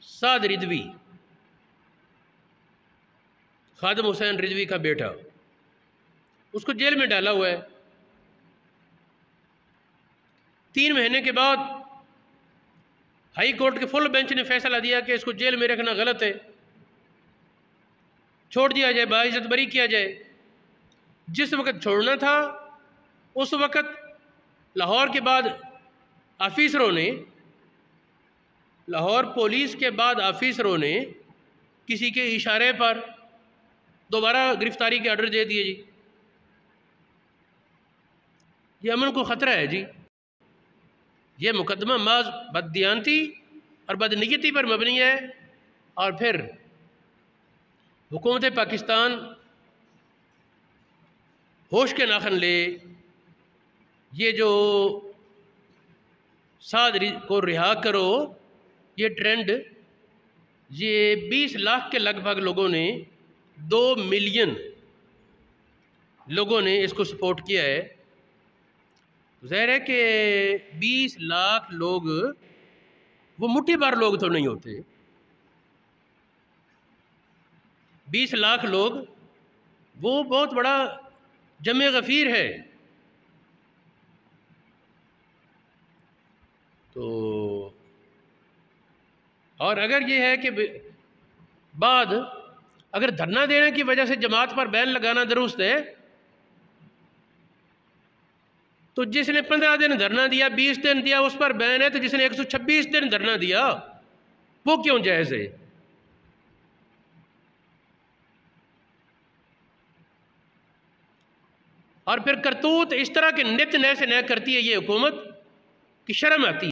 साद रिजवी, खादम हुसैन रिजवी का बेटा, उसको जेल में डाला हुआ है। 3 महीने के बाद हाई कोर्ट के फुल बेंच ने फैसला दिया कि इसको जेल में रखना गलत है, छोड़ दिया जाए, बाइज्जत बरी किया जाए। जिस वक्त छोड़ना था उस वक्त लाहौर के बाद ऑफिसरों ने, लाहौर पुलिस के बाद ऑफिसरों ने किसी के इशारे पर दोबारा गिरफ्तारी के ऑर्डर दे दिए जी। ये अमन को ख़तरा है जी। ये मुकदमा माज बददियानती और बदनीयती पर मबनी है। और फिर हुकूमत पाकिस्तान होश के नाखन ले, ये जो साद को रिहा करो, ये ट्रेंड, ये 20 लाख के लगभग लोगों ने, 2 मिलियन लोगों ने इसको सपोर्ट किया है। ज़ाहिर है कि 20 लाख लोग वो मुट्ठी भर लोग तो नहीं होते। 20 लाख लोग वो बहुत बड़ा जमे गफ़ीर है। तो और अगर ये है कि बाद अगर धरना देने की वजह से जमात पर बैन लगाना दुरुस्त है, तो जिसने 15 दिन धरना दिया, 20 दिन दिया, उस पर बैन है। तो जिसने 126 दिन धरना दिया वो क्यों जायज़ है? और फिर करतूत इस तरह के नित नए से नए करती है ये हुकूमत कि शर्म आती है।